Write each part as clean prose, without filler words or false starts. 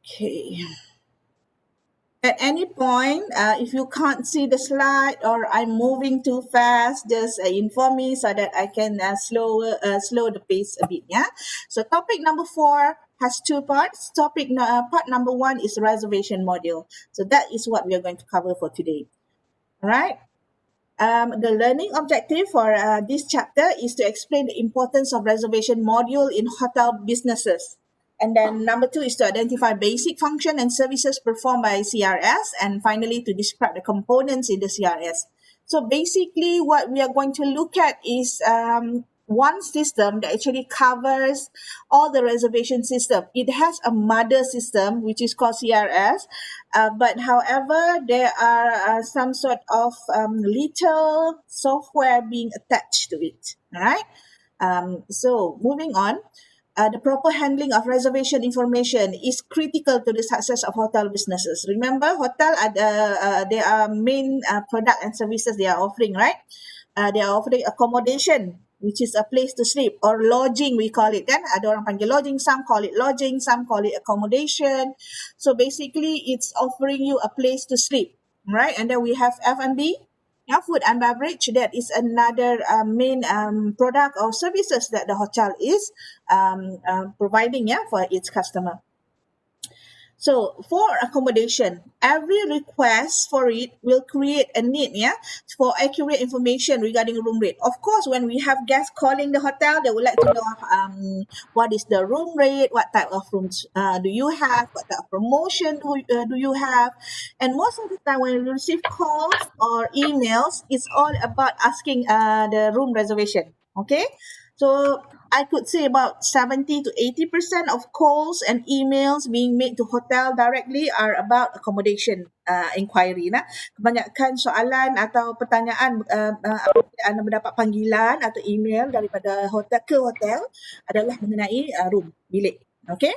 Okay. At any point, if you can't see the slide or I'm moving too fast, just inform me so that I can slow the pace a bit. Yeah. So topic number 4 has two parts. Part number 1 is reservation module. So that is what we are going to cover for today. All right. The learning objective for this chapter is to explain the importance of reservation module in hotel businesses. And then number 2 is to identify basic function and services performed by CRS. And finally, to describe the components in the CRS. So basically, what we are going to look at is one system that actually covers all the reservation system. It has a mother system, which is called CRS. But however, there are some sort of little software being attached to it. All right. So moving on. The proper handling of reservation information is critical to the success of hotel businesses. Remember, hotel are there are main product and services they are offering, right? They are offering accommodation, which is a place to sleep, or lodging we call it kan. Ada orang panggil lodging, some call it lodging, some call it accommodation. So basically, it's offering you a place to sleep, right? And then we have F&B, yeah, food and beverage. That is another main product or services that the hotel is providing, yeah, for its customer. So for accommodation, every request for it will create a need, yeah, for accurate information regarding room rate. Of course, when we have guests calling the hotel, they would like to know what is the room rate, what type of rooms do you have, what type of promotion do you have, and most of the time when we receive calls or emails, it's all about asking the room reservation. Okay, so I could say about 70 to 80% of calls and emails being made to hotel directly are about accommodation inquiry. Nah. Kebanyakan soalan atau pertanyaan apabila anda mendapat panggilan atau email daripada hotel ke hotel adalah mengenai room, bilik. Okay.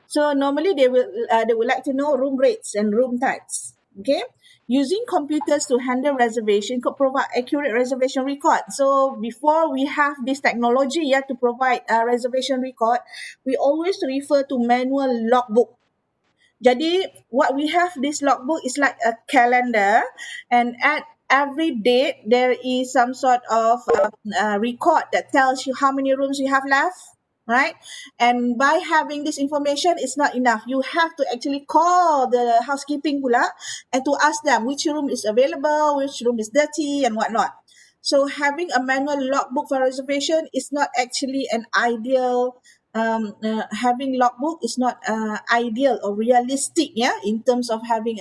So normally they would like to know room rates and room types. Okay. Using computers to handle reservation could provide accurate reservation record. So before we have this technology to provide a reservation record, we always refer to manual logbook. Jadi what we have this logbook is like a calendar, and at every date there is some sort of record that tells you how many rooms you have left, right? And by having this information, it's not enough. You have to actually call the housekeeping pula and to ask them which room is available, which room is dirty, and whatnot. So having a manual logbook for reservation is not actually an ideal. Having logbook is not ideal or realistic, in terms of having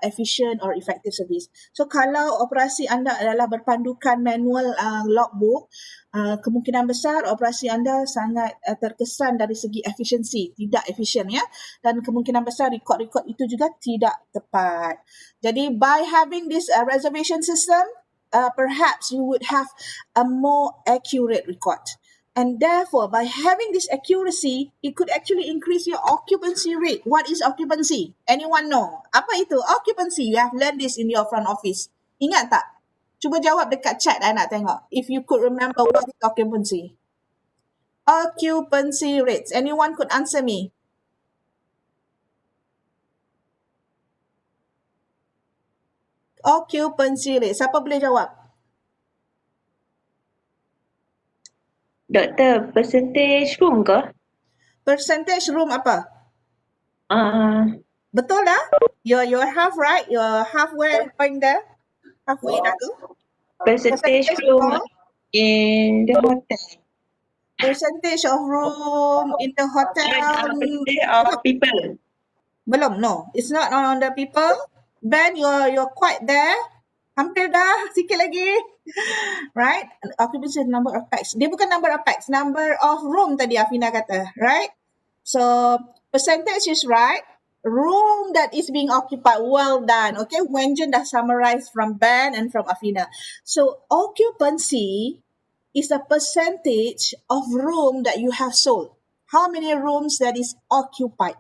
efficient or effective service. So kalau operasi anda adalah berpandukan manual logbook, kemungkinan besar operasi anda sangat terkesan dari segi efisiensi, tidak efisien, dan kemungkinan besar rekod-rekod itu juga tidak tepat. Jadi by having this reservation system, perhaps you would have a more accurate record. And therefore, by having this accuracy, it could actually increase your occupancy rate. What is occupancy? Anyone know? Apa itu occupancy? You have learned this in your front office. Ingat tak? Cuba jawab dekat chat, I nak tengok. If you could remember what is occupancy. Occupancy rates. Anyone could answer me? Occupancy rate. Siapa boleh jawab? Doktor, percentage room ke? Percentage room apa? Betul dah? You're half right. You're halfway going there. Halfway dah tu. Percentage room in the hotel. Percentage of room in the hotel. Percentage of people. Belum, no. It's not on the people. Ben, you're quite there. Hampir dah, sikit lagi. Right? Occupancy number of packs. Dia bukan number of packs, number of room tadi Afina kata, right? So, percentage is right. Room that is being occupied, well done. Okay, Wenjun dah summarize from Ben and from Afina. So, occupancy is a percentage of room that you have sold. How many rooms that is occupied?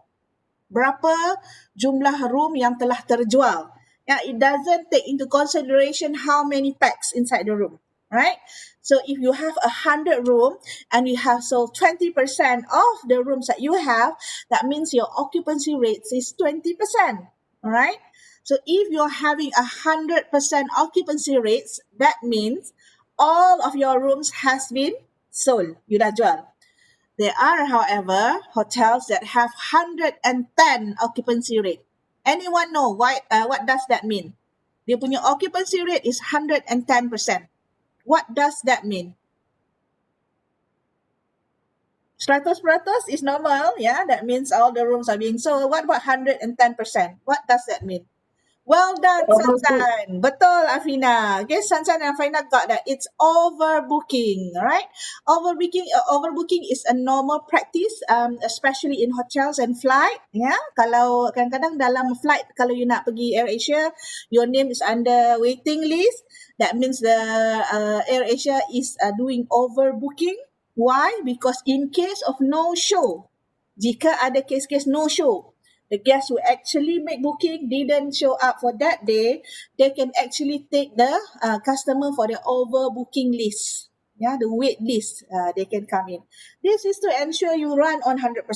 Berapa jumlah room yang telah terjual? It doesn't take into consideration how many packs inside the room. right? So if you have 100 room and you have sold 20% of the rooms that you have, that means your occupancy rate is 20%. All right. So if you're having 100% occupancy rates, that means all of your rooms has been sold. You dah jual. There are, however, hotels that have 110 occupancy rate. Anyone know why? What does that mean? Dia punya occupancy rate is 110%. What does that mean? 100% is normal, yeah. That means all the rooms are being sold. What about 110%? What does that mean? Well done, Overbook. Sansan. Betul, Afina. Okay, Sansan and Afina got that. It's overbooking, all right? Overbooking is a normal practice, especially in hotels and flight. Yeah, kalau kadang-kadang dalam flight, kalau you nak pergi AirAsia, your name is under waiting list. That means the AirAsia is doing overbooking. Why? Because in case of no show, jika ada kes-kes no show, the guests who actually make booking didn't show up for that day, they can actually take the customer for the overbooking list. Yeah, the wait list, they can come in. This is to ensure you run on 100%.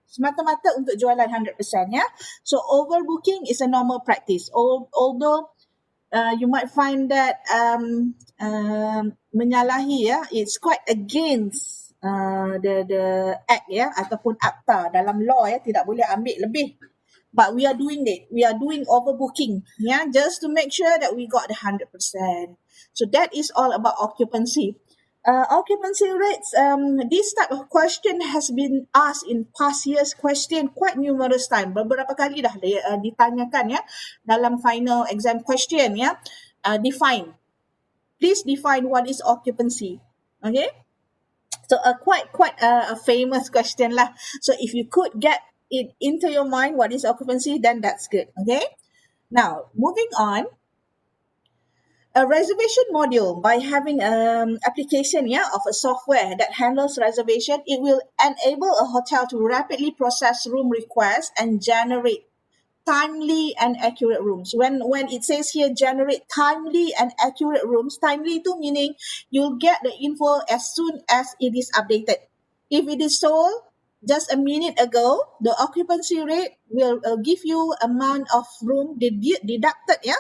Semata-mata untuk jualan 100%, yeah. So overbooking is a normal practice. Although you might find that menyalahi, ya, it's quite against the act, ya, ataupun akta dalam law, ya, tidak boleh ambil lebih. But we are doing it. We are doing overbooking, yeah, just to make sure that we got the 100%. So that is all about occupancy. Occupancy rates. This type of question has been asked in past years question quite numerous time. Beberapa kali dah ditanyakan, ya, dalam final exam question, ya. Define. Please define what is occupancy. Okay. So quite a famous question lah. So if you could get it into your mind what is occupancy, then that's good. Okay. Now moving on, a reservation module, by having application, yeah, of a software that handles reservation, it will enable a hotel to rapidly process room requests and generate timely and accurate rooms. When it says here generate timely and accurate rooms, timely to meaning you'll get the info as soon as it is updated. If it is sold just a minute ago, the occupancy rate will give you amount of room deducted, yeah,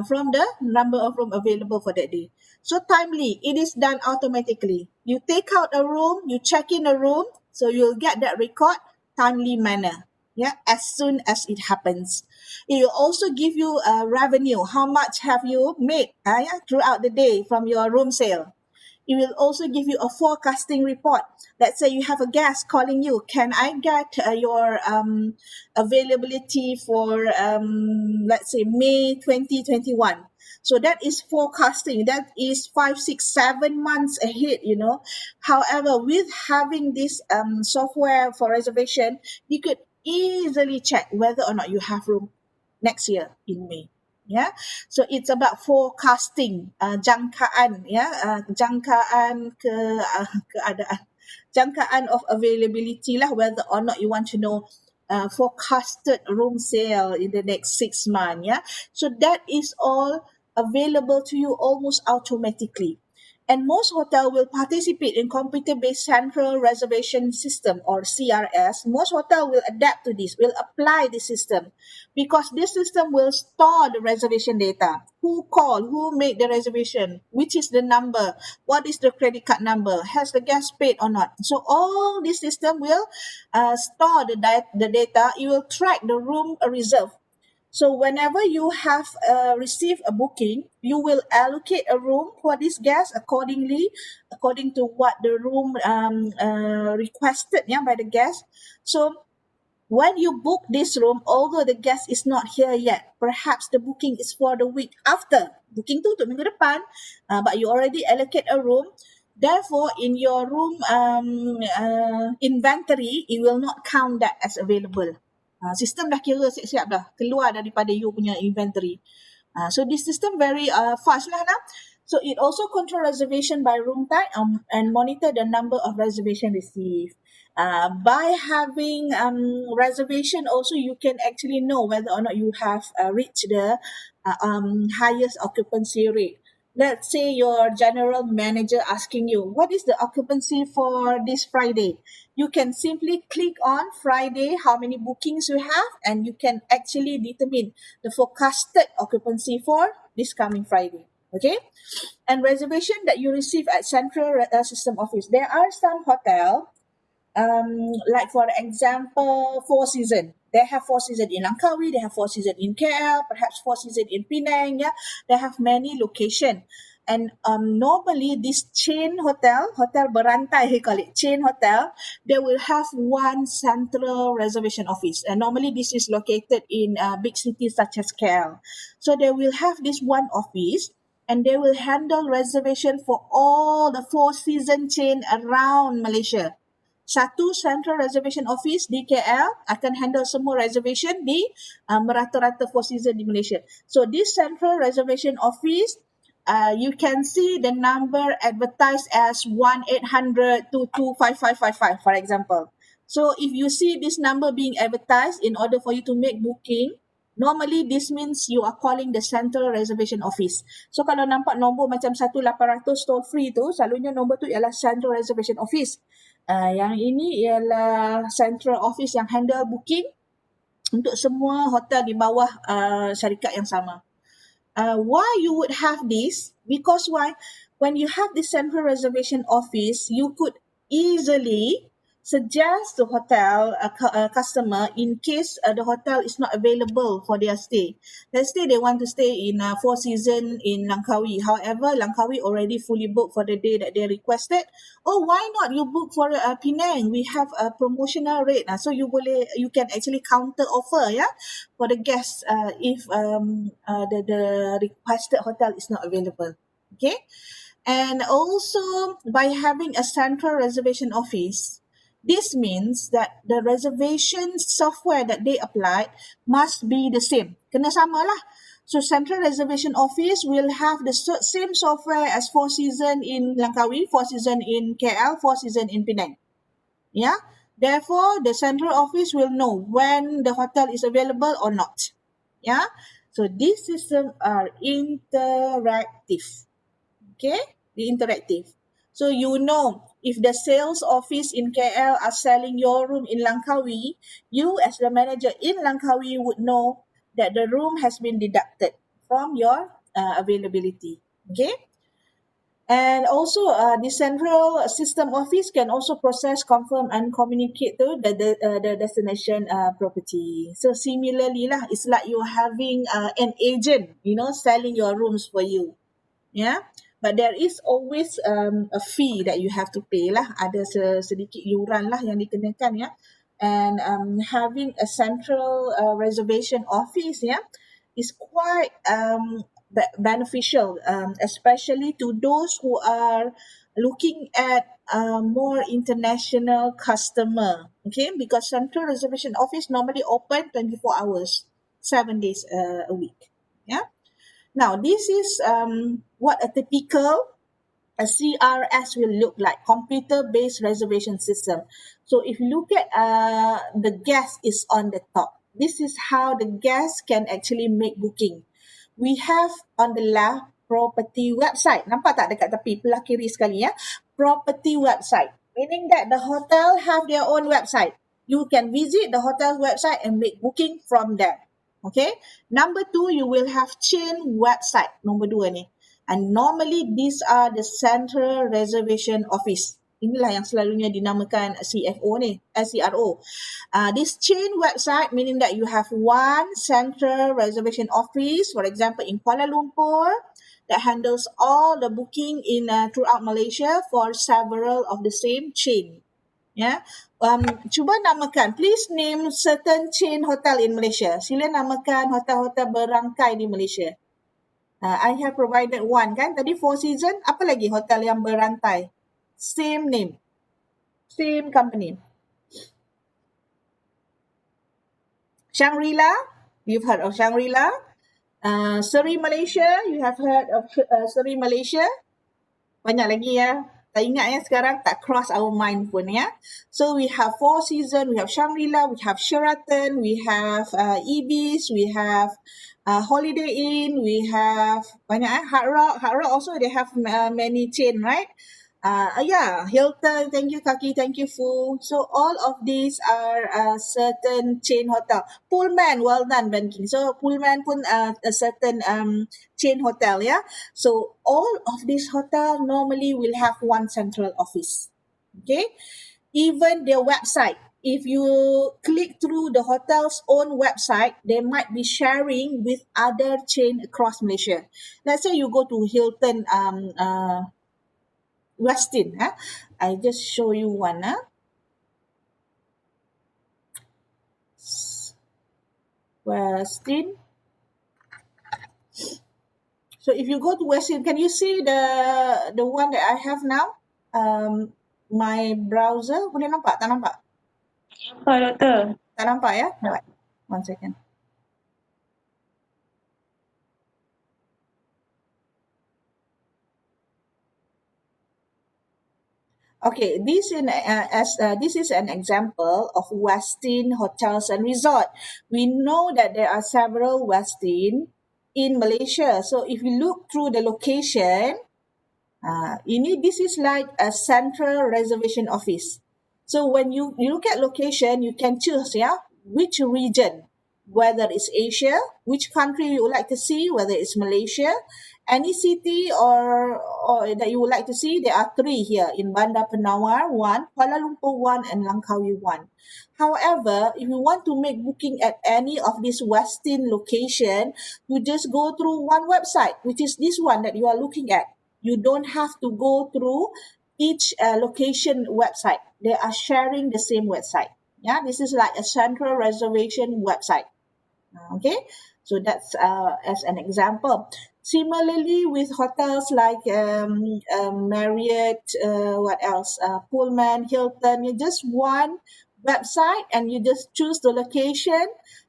from the number of room available for that day. So timely, it is done automatically. You take out a room, you check in a room, so you'll get that record timely manner. Yeah, as soon as it happens. It will also give you a revenue. How much have you made, yeah, throughout the day from your room sale? It will also give you a forecasting report. Let's say you have a guest calling you. Can I get your availability for, let's say, May 2021? So that is forecasting. That is 5, 6, 7 months ahead, you know. However, with having this software for reservation, you could easily check whether or not you have room next year in May. Yeah, so it's about forecasting, jangkaan, ya, jangkaan keadaan, jangkaan of availability lah, whether or not you want to know forecasted room sale in the next 6 months. Yeah, so that is all available to you almost automatically. And most hotel will participate in computer-based central reservation system, or CRS. Most hotel will adapt to this, will apply this system, because this system will store the reservation data. Who called, who made the reservation, which is the number, what is the credit card number, has the guest paid or not. So all this system will store the data. It will track the room reserve. So whenever you have received a booking, you will allocate a room for this guest accordingly, according to what the room requested, yeah, by the guest. So when you book this room, although the guest is not here yet, perhaps the booking is for the week after. Booking tu untuk minggu depan, but you already allocate a room. Therefore, in your room inventory, it will not count that as available. Sistem dah kira siap-siap dah, keluar daripada you punya inventory. So this system very fast lah now. So it also control reservation by room type and monitor the number of reservation received. By having reservation also, you can actually know whether or not you have reached the highest occupancy rate. let's say your general manager asking you, what is the occupancy for this Friday? You can simply click on Friday, how many bookings you have, and you can actually determine the forecasted occupancy for this coming Friday. Okay? And reservation that you receive at central system office. There are some hotel, like for example, Four Season. They have Four Season in Langkawi, they have Four Season in KL, perhaps Four Season in Penang. Yeah, they have many location. And normally this chain hotel berantai, they call it chain hotel, they will have one central reservation office. And normally this is located in big cities such as KL. So they will have this one office, and they will handle reservation for all the Four Season chain around Malaysia. Satu central reservation office di KL akan handle semua reservation di merata-rata Four Seasons di Malaysia. So this central reservation office, you can see the number advertised as 1-800-225555, for example. So if you see this number being advertised in order for you to make booking, normally this means you are calling the central reservation office. So kalau nampak nombor macam 1800 toll free tu, selalunya nombor tu ialah central reservation office. Yang ini ialah central office yang handle booking untuk semua hotel di bawah syarikat yang sama. Why you would have this? Because why? When you have this central reservation office, you could easily suggest the hotel customer in case the hotel is not available for their stay. Let's say they want to stay in Four Seasons in Langkawi. However, Langkawi already fully booked for the day that they requested. Oh, why not you book for Penang? We have a promotional rate. So you can actually counter offer, yeah, for the guests if the requested hotel is not available. Okay, and also by having a central reservation office, this means that the reservation software that they applied must be the same. Kena sama lah. So central reservation office will have the same software as Four Seasons in Langkawi, Four Seasons in KL, Four Seasons in Penang. Yeah. Therefore, the central office will know when the hotel is available or not. Yeah. So these systems are interactive. Okay, the interactive. So you know if the sales office in KL are selling your room in Langkawi, you as the manager in Langkawi would know that the room has been deducted from your availability. Okay. And also, the central system office can also process, confirm, and communicate to the destination property. So similarly lah, it's like you're having an agent, selling your rooms for you. Yeah, but there is always a fee that you have to pay lah. Ada sedikit yuran lah yang dikenakan, ya. And having a central reservation office, yeah, is quite beneficial, especially to those who are looking at more international customer. Okay, because central reservation office normally open 24 hours, 7 days a week. Yeah. Now, this is what a typical CRS will look like, computer-based reservation system. So if you look at the guest is on the top. This is how the guest can actually make booking. We have on the left property website. Nampak tak dekat tepi belah kiri sekali, ya? Property website. Meaning that the hotel have their own website. You can visit the hotel's website and make booking from there. Okay. Number 2, you will have chain website. Nombor 2 ni. And normally these are the central reservation office. Inilah yang selalunya dinamakan CFO ni, CRO. This chain website meaning that you have one central reservation office, for example in Kuala Lumpur, that handles all the booking in throughout Malaysia for several of the same chain. Yeah. Cuba namakan, please name certain chain hotel in Malaysia. Sila namakan hotel-hotel berangkai di Malaysia. I have provided one kan. Tadi Four Seasons, apa lagi hotel yang berantai? Same name. Same company. Shangri-La, you've heard of Shangri-La. Seri Malaysia, you have heard of Seri Malaysia. Banyak lagi, ya. Tak ingat ya sekarang, tak cross our mind pun ya. So we have Four Seasons, we have Shangri-La, we have Sheraton, we have Ibis, we have Holiday Inn, we have banyak Hard Rock. Hard Rock also they have many chain, right? Yeah, Hilton, thank you Kaki, thank you Fu. So all of these are certain chain hotel. Pullman, well done Banking. So Pullman pun a certain chain hotel, yeah. So all of these hotel normally will have one central office. Okay, even their website. If you click through the hotel's own website, they might be sharing with other chain across Malaysia. Let's say you go to Hilton Westin. I just show you one. Westin. So if you go to Westin, can you see the one that I have now? My browser, boleh nampak? Tak nampak? Apa doktor? Tak nampak ya? Wait, 1 second. Okay, this is an example of Westin hotels and resort. We know that there are several Westin in Malaysia. So if you look through the location, this is like a central reservation office. So when you look at location, you can choose, which region, whether it's Asia, which country you would like to see, whether it's Malaysia, any city or that you would like to see. There are three here in Bandar Penawar, one, Kuala Lumpur, one, and Langkawi, one. However, if you want to make booking at any of these Westin location, you just go through one website, which is this one that you are looking at. You don't have to go through each location website. They are sharing the same website. Yeah, this is like a central reservation website. Okay, so that's as an example. Similarly, with hotels like Marriott, what else? Pullman, Hilton. You just one website and you just choose the location.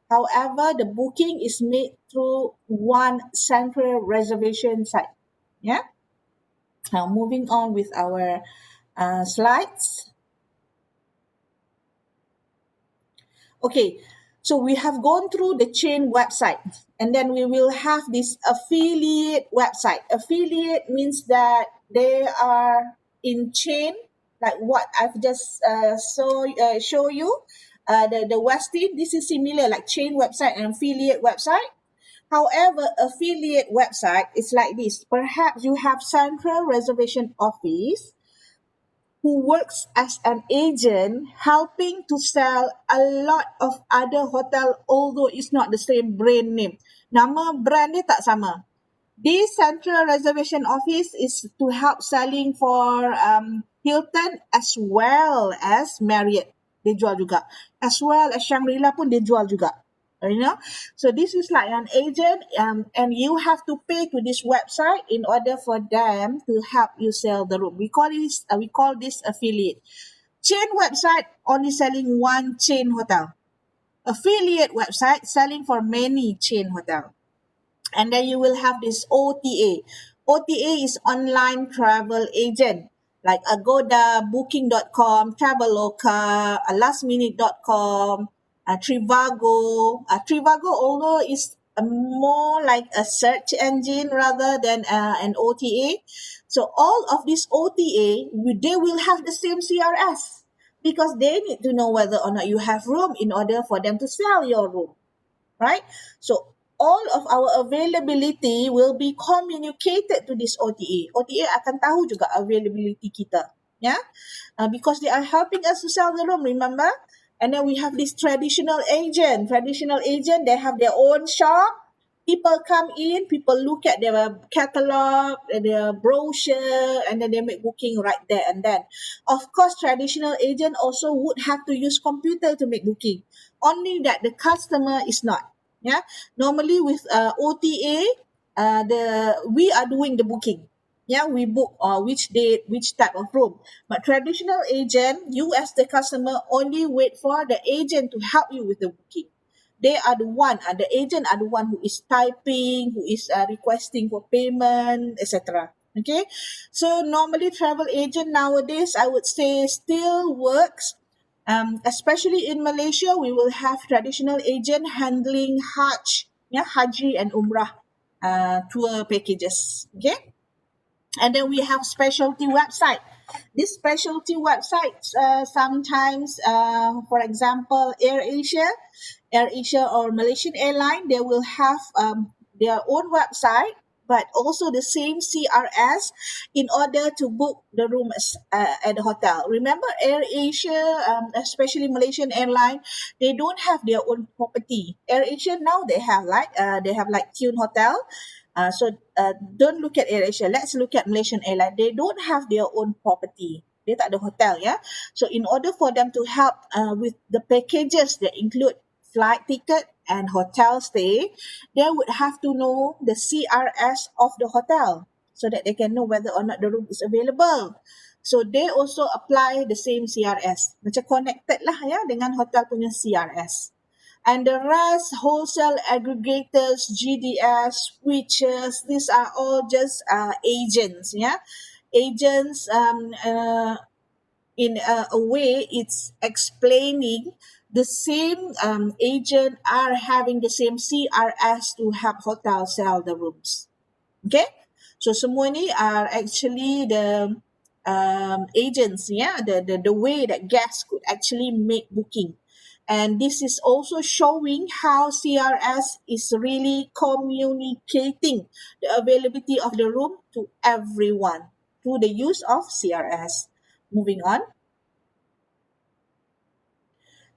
However, the booking is made through one central reservation site. Yeah. Now, moving on with our slides. Okay, so we have gone through the chain website, and then we will have this affiliate website. Affiliate means that they are in chain, like what I've just show you. The Westin, this is similar, like chain website and affiliate website. However, affiliate website is like this. Perhaps you have central reservation office who works as an agent helping to sell a lot of other hotel, although it's not the same brand name. Nama brand dia tak sama. This central reservation office is to help selling for Hilton as well as Marriott. Dia jual juga. As well as Shangri-La pun dia jual juga. So this is like an agent, and you have to pay to this website in order for them to help you sell the room. We call this affiliate. Chain website only selling one chain hotel. Affiliate website selling for many chain hotel. And then you will have this OTA. OTA is online travel agent, like Agoda, Booking.com, Traveloka, lastminute.com, Trivago. Trivago, although is more like a search engine rather than an OTA. So all of these OTA, they will have the same CRS because they need to know whether or not you have room in order for them to sell your room, right? So all of our availability will be communicated to this OTA. OTA akan tahu juga availability kita, yeah, because they are helping us to sell the room. Remember, and then we have this traditional agent. Traditional agent, they have their own shop. People come in, people look at their catalog, their brochure, and then they make booking right there and then. Of course, traditional agent also would have to use computer to make booking. Only that the customer is not. Yeah, normally with OTA, we are doing the booking. Yeah, we book which date, which type of room. But traditional agent, you as the customer only wait for the agent to help you with the booking. They are the one, the agent are the one who is typing, who is requesting for payment, etc. Okay, so normally travel agent nowadays, I would say, still works. Especially in Malaysia, we will have traditional agent handling Hajj, yeah, Haji and Umrah tour packages. Okay, and then we have specialty website. These specialty websites sometimes, for example, AirAsia or Malaysian Airline, they will have their own website, but also the same CRS in order to book the rooms at the hotel. Remember, AirAsia, especially Malaysian Airline, they don't have their own property. AirAsia now they have like Tune Hotel. Don't look at AirAsia. Let's look at Malaysian Airline. They don't have their own property. Dia tak ada hotel, ya. So in order for them to help with the packages that include flight ticket and hotel stay, they would have to know the CRS of the hotel so that they can know whether or not the room is available. So they also apply the same CRS. Macam connected lah ya dengan hotel punya CRS. And the rest, wholesale aggregators, GDS, switches, these are all just agents, yeah. Agents, in a way, it's explaining the same agent are having the same CRS to help hotel sell the rooms. Okay, so semua ni are actually the agents, yeah, the way that guests could actually make booking. And this is also showing how CRS is really communicating the availability of the room to everyone through the use of CRS. Moving on.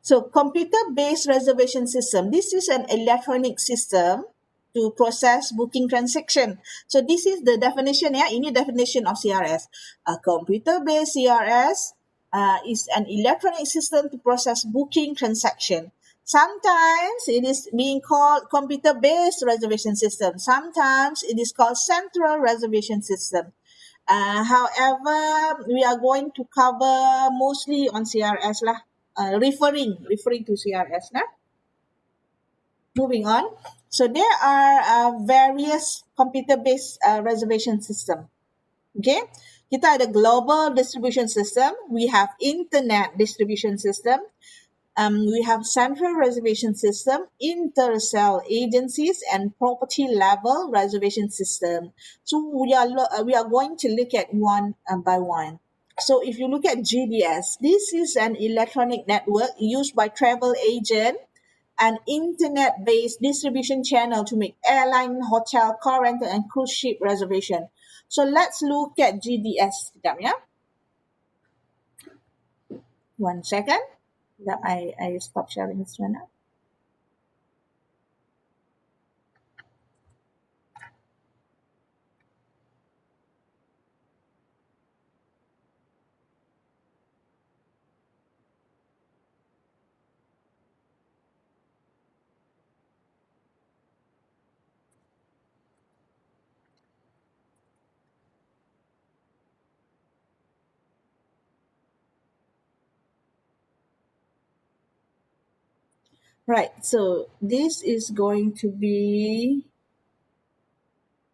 So computer-based reservation system, this is an electronic system to process booking transaction. So this is the definition, ya. Ini definition of CRS. A computer-based CRS is an electronic system to process booking transaction. Sometimes it is being called computer-based reservation system. Sometimes it is called central reservation system. However, we are going to cover mostly on CRS lah, referring to CRS lah. Moving on. So there are various computer-based reservation system. Okay, kita ada global distribution system, we have internet distribution system, we have central reservation system, inter-cell agencies, and property level reservation system. So we are going to look at one by one. So if you look at GDS, this is an electronic network used by travel agent an internet-based distribution channel to make airline, hotel, car rental, and cruise ship reservation. So let's look at GDS sekejap, ya. One second. Sekejap, I stop sharing this one now. Right, so this is going to be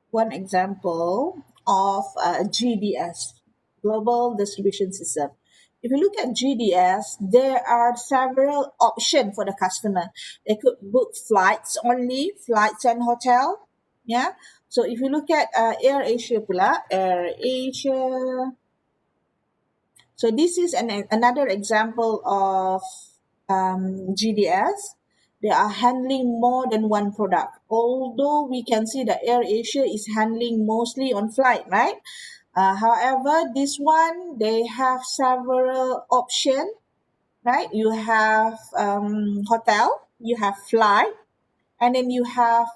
one example of GDS, Global Distribution System. If you look at GDS, there are several options for the customer. They could book flights only, flights and hotel. Yeah. So if you look at AirAsia pula, AirAsia. So this is another example of GDS. They are handling more than one product. Although we can see that AirAsia is handling mostly on flight, right? However, this one, they have several options, right? You have hotel, you have flight, and then you have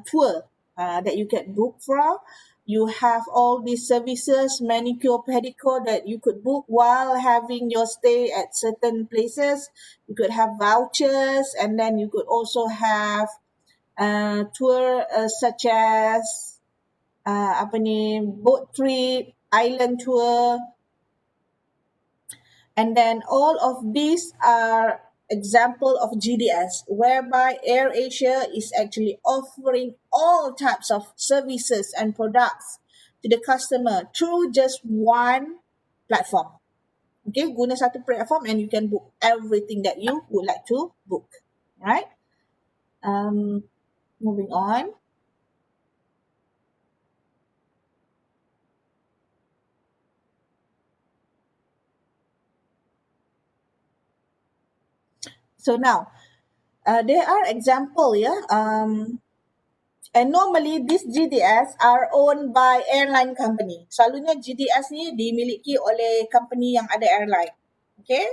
tour that you can book for. You have all these services, manicure, pedicure that you could book while having your stay at certain places. You could have vouchers, and then you could also have tour such as apa ni, boat trip, island tour, and then all of these are example of GDS, whereby AirAsia is actually offering all types of services and products to the customer through just one platform. Okay, guna satu platform and you can book everything that you would like to book. Right? Um, moving on. So now, there are example, yeah. And normally these GDS are owned by airline company. Selalunya GDS ni dimiliki oleh company yang ada airline. Okay.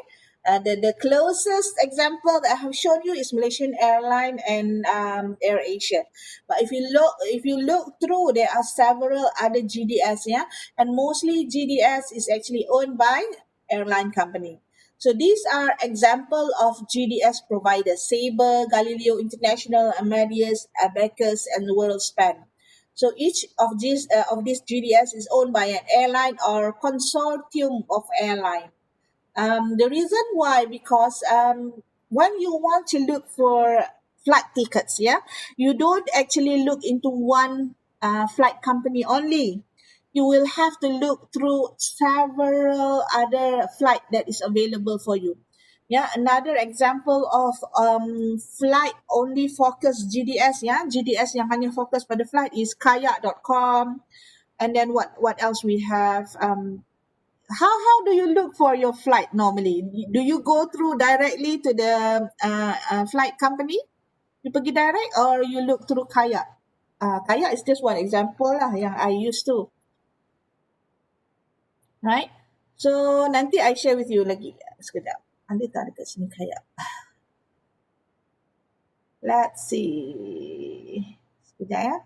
The closest example that I have shown you is Malaysian Airline and Air Asia. But if you look through, there are several other GDS, yeah, and mostly GDS is actually owned by airline company. So these are example of GDS providers: Sabre, Galileo International, Amadeus, Abacus, and WorldSpan. So each of these GDS is owned by an airline or consortium of airline. The reason why, because when you want to look for flight tickets, yeah, you don't actually look into one flight company only. You will have to look through several other flight that is available for you. Yeah, another example of flight only focus GDS, yeah, GDS yang hanya fokus pada flight is kayak.com. And then what else we have? How do you look for your flight normally? Do you go through directly to the flight company? You pergi direct or you look through kayak? Kayak is just one example lah yang I used to, right? So nanti I share with you lagi. Sekejap. Ada tak dekat sini kayak? Let's see. Sekejap ya.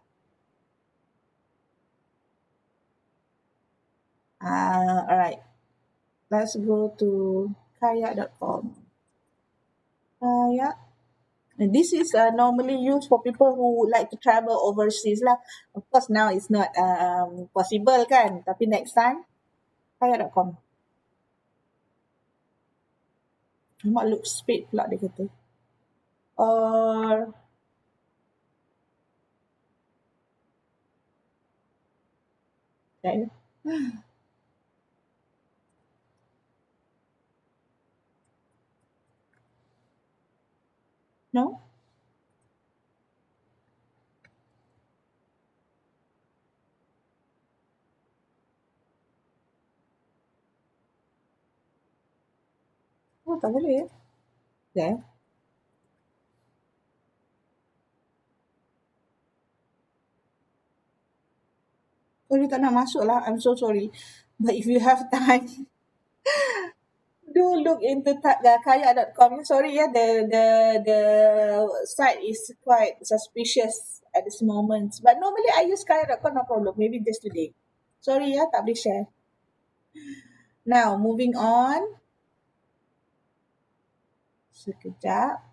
Alright. Let's go to kayak.com. Kayak. And this is normally used for people who would like to travel overseas lah. Of course now it's not possible kan. Tapi next time, kayak.com. Mak look straight pula dia kata. Or okay. No? Oh, tak boleh. Okay. Oh, dia tak nak masuk lah. I'm so sorry. But if you have time, do look into kayak.com. Sorry, yeah, the site is quite suspicious at this moment. But normally I use kayak.com, no problem. Maybe just today. Sorry, yeah, tak boleh share. Now, moving on. Sekejap.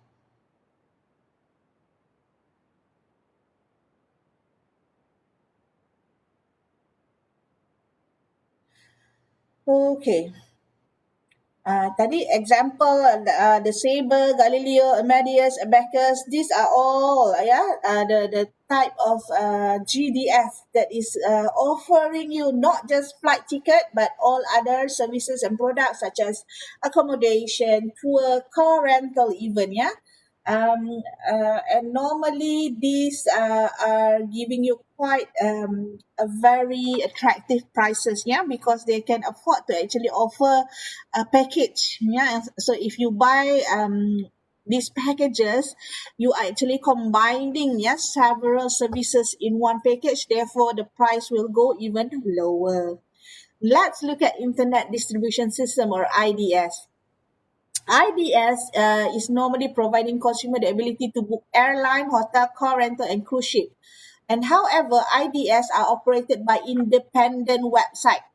Okay. Tadi example the Sabre, Galileo, Amadeus, Abacus, these are all the type of GDF that is offering you not just flight ticket but all other services and products such as accommodation, tour, car rental even, yeah. And normally these are giving you quite a very attractive prices, yeah, because they can afford to actually offer a package, yeah. So if you buy these packages, you are actually combining, yes, several services in one package, therefore the price will go even lower. Let's look at internet distribution system or IDS. IDS is normally providing consumer the ability to book airline, hotel, car rental, and cruise ship. And however, IDS are operated by independent website.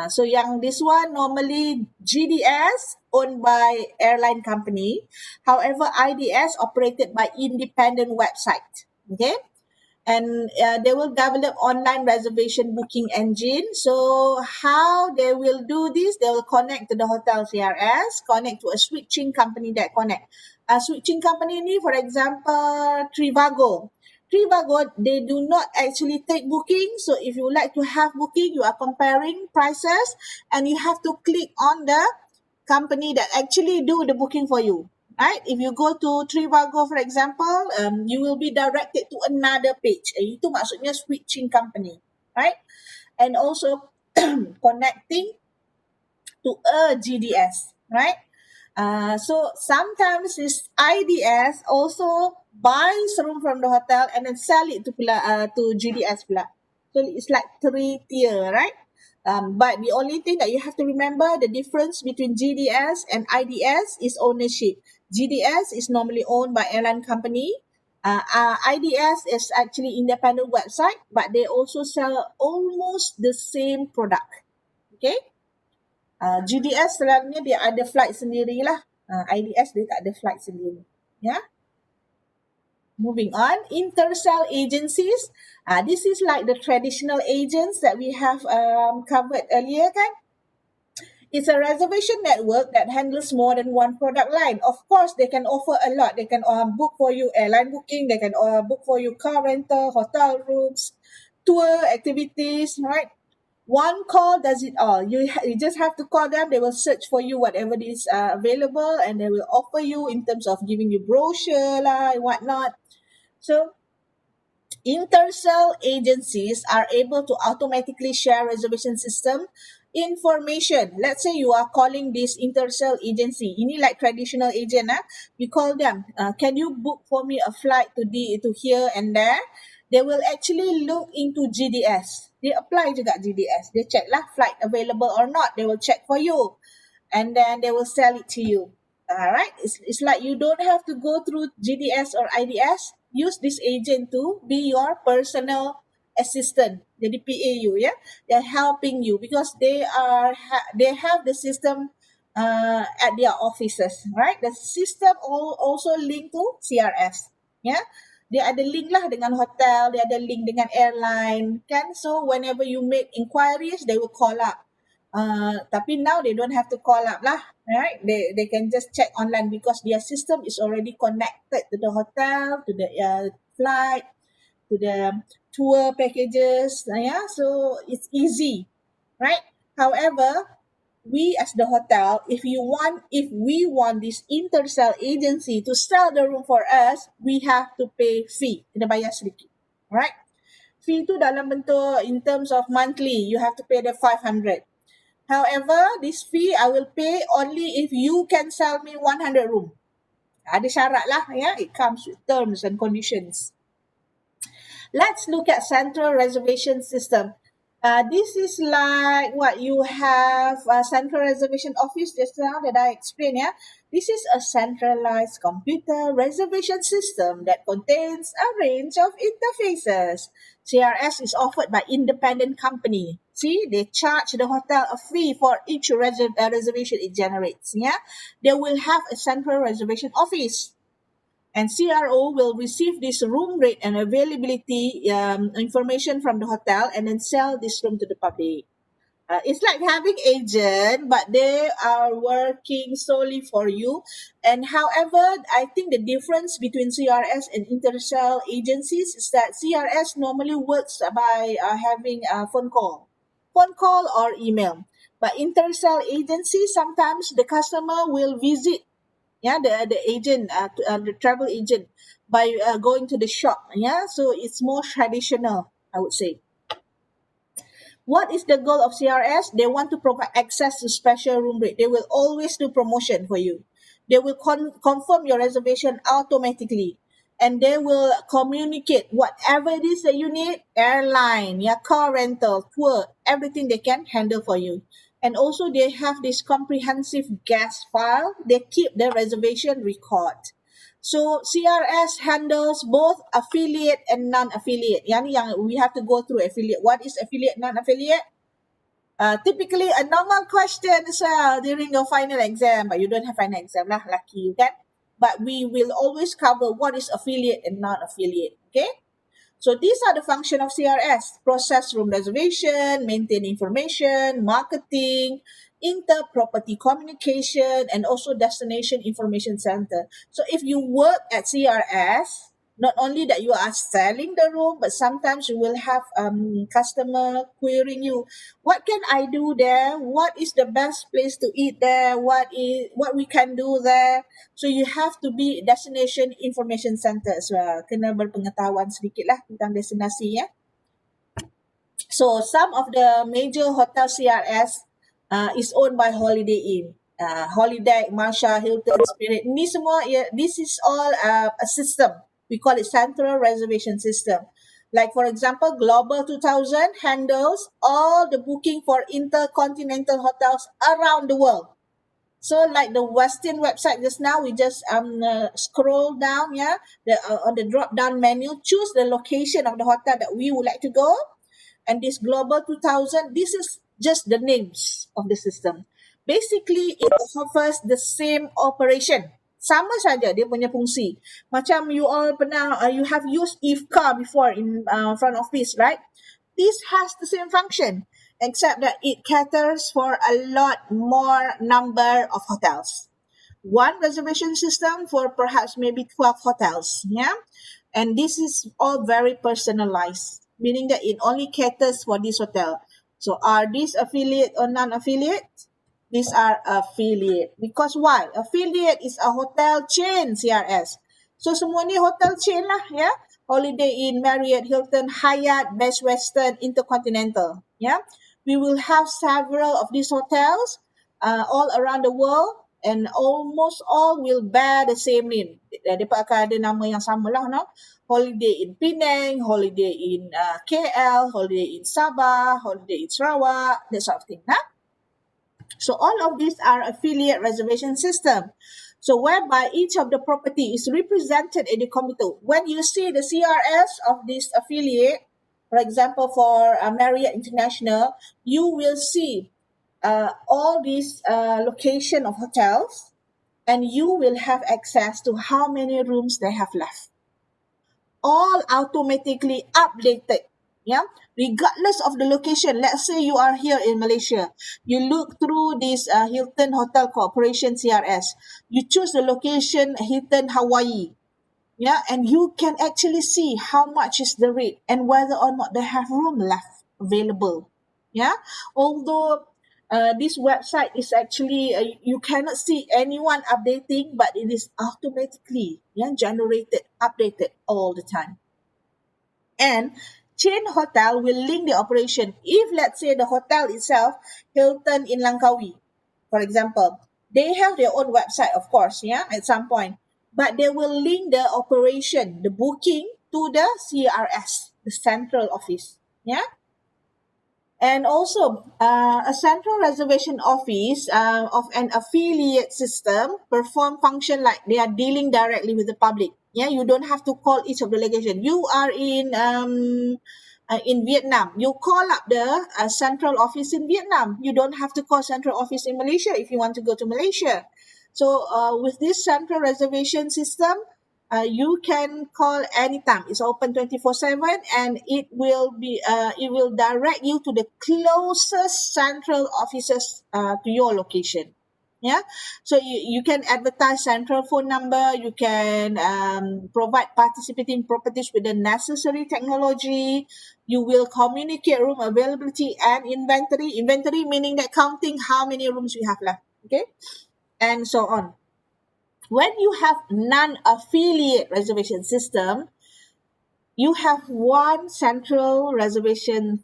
So yang this one normally GDS owned by airline company. However, IDS operated by independent website. Okay. And they will develop online reservation booking engine. So how they will do this? They will connect to the hotel CRS, connect to a switching company that connect. A switching company ni, for example, Trivago. Trivago, they do not actually take booking. So if you like to have booking, you are comparing prices and you have to click on the company that actually do the booking for you. Right? If you go to Trivago, for example, you will be directed to another page. Itu maksudnya switching company. Right? And also connecting to a GDS, right? So sometimes this IDS also buys room from the hotel and then sell it to GDS pula. So it's like three tier, right? But the only thing that you have to remember, the difference between GDS and IDS is ownership. GDS is normally owned by airline company. IDS is actually independent website, but they also sell almost the same product. Okay. GDS selalunya dia ada flight sendiri lah. IDS dia tak ada flight sendiri. Ya. Moving on, intersell agencies. This is like the traditional agents that we have covered earlier kan. It's a reservation network that handles more than one product line. Of course, they can offer a lot. They can book for you airline booking. They can book for you car rental, hotel rooms, tour activities, right? One call does it all. You just have to call them. They will search for you whatever is available, and they will offer you in terms of giving you brochure lah and whatnot. So intersell agencies are able to automatically share reservation system information. Let's say you are calling this intersell agency. Ini like traditional agent. You call them. Can you book for me a flight to here and there? They will actually look into GDS. They apply juga GDS. They check lah flight available or not. They will check for you. And then they will sell it to you. All right. It's like you don't have to go through GDS or IDS. Use this agent to be your personal assistant. Jadi PA you, yeah. They're helping you because they have the system at their offices, right? The system also linked to CRS, yeah. Dia ada link lah dengan hotel, dia ada link dengan airline, kan? So whenever you make inquiries, they will call up. Tapi now they don't have to call up lah, right? They can just check online because their system is already connected to the hotel, to the flight, to the tour packages, yeah. So it's easy, right? However, we as the hotel, if we want this intersell agency to sell the room for us, we have to pay fee. Kena bayar sedikit, right? Fee tu dalam bentuk in terms of monthly, you have to pay the 500. However, this fee I will pay only if you can sell me 100 room. Ada syarat lah, ya. It comes with terms and conditions. Let's look at central reservation system. This is like what you have a central reservation office just now that I explained. Yeah, this is a centralized computer reservation system that contains a range of interfaces. CRS is offered by independent company. See, they charge the hotel a fee for each reservation it generates. Yeah, they will have a central reservation office. And CRO will receive this room rate and availability information from the hotel and then sell this room to the public. It's like having agent, but they are working solely for you. And however, I think the difference between CRS and intersell agencies is that CRS normally works by having a phone call or email. But intersell agency, sometimes the customer will visit, yeah, the agent, the travel agent, by going to the shop, yeah. So it's more traditional, I would say. What is the goal of CRS? They want to provide access to special room rate. They will always do promotion for you. They will confirm your reservation automatically, and they will communicate whatever it is that you need, airline, yeah, car rental, tour, everything they can handle for you. And also they have this comprehensive guest file. They keep the reservation record. So CRS handles both affiliate and non-affiliate. Yang we have to go through affiliate. What is affiliate, non-affiliate? Typically a normal question as well during your final exam, but you don't have final exam lah, lucky you can. But we will always cover what is affiliate and non-affiliate. Okay. So these are the function of CRS: process room reservation, maintain information, marketing, inter-property communication, and also destination information center. So if you work at CRS, Not only that you are selling the room, but sometimes you will have customer querying you, what can I do there? What is the best place to eat there? What we can do there? So you have to be destination information center as well. Kena berpengetahuan sedikit lah tentang destinasi ya. So some of the major hotel CRS is owned by Holiday Inn, Holiday, Marsha, Hilton, Spirit. Ni semua, this is all a system. We call it Central Reservation System. Like for example, Global 2000 handles all the booking for intercontinental hotels around the world. So like the Westin website just now, we just scroll down, on the drop down menu, choose the location of the hotel that we would like to go, and this Global 2000, this is just the names of the system. Basically, it offers the same operation. Sama saja dia punya fungsi. Macam you all pernah, you have used IFCA before in front office, right? This has the same function, except that it caters for a lot more number of hotels. One reservation system for perhaps maybe 12 hotels, yeah? And this is all very personalized, meaning that it only caters for this hotel. So are these affiliate or non-affiliate? These are affiliate. Because why? Affiliate is a hotel chain, CRS. So semua ni hotel chain lah, ya. Holiday Inn, Marriott, Hilton, Hyatt, Best Western, Intercontinental, ya. We will have several of these hotels all around the world, and almost all will bear the same name. Mereka akan ada nama yang sama lah, no? Holiday in Penang, Holiday in KL, Holiday in Sabah, Holiday in Sarawak, that sort of thing. Huh? So all of these are affiliate reservation system. So whereby each of the property is represented in the computer. When you see the CRS of this affiliate, for example, for Marriott International, you will see all these location of hotels, and you will have access to how many rooms they have left. All automatically updated, yeah, regardless of the location. Let's say you are here in Malaysia, you look through this Hilton Hotel Corporation CRS, you choose the location Hilton Hawaii, yeah, and you can actually see how much is the rate and whether or not they have room left available, yeah. Although this website is actually you cannot see anyone updating, but it is automatically, yeah, generated, updated all the time. And chain hotel will link the operation. If let's say the hotel itself, Hilton in Langkawi, for example, they have their own website, of course, yeah, at some point, but they will link the operation, the booking, to the CRS, the central office, yeah. And also, a central reservation office of an affiliate system perform function like they are dealing directly with the public. Yeah, you don't have to call each of the location. You are in Vietnam. You call up the central office in Vietnam. You don't have to call central office in Malaysia if you want to go to Malaysia. So with this central reservation system, you can call anytime. It's open 24/7, and it will direct you to the closest central offices to your location. Yeah, so you can advertise central phone number. You can provide participating properties with the necessary technology. You will communicate room availability and inventory. Inventory meaning that counting how many rooms you have left. Okay, and so on. When you have non-affiliate reservation system, you have one central reservation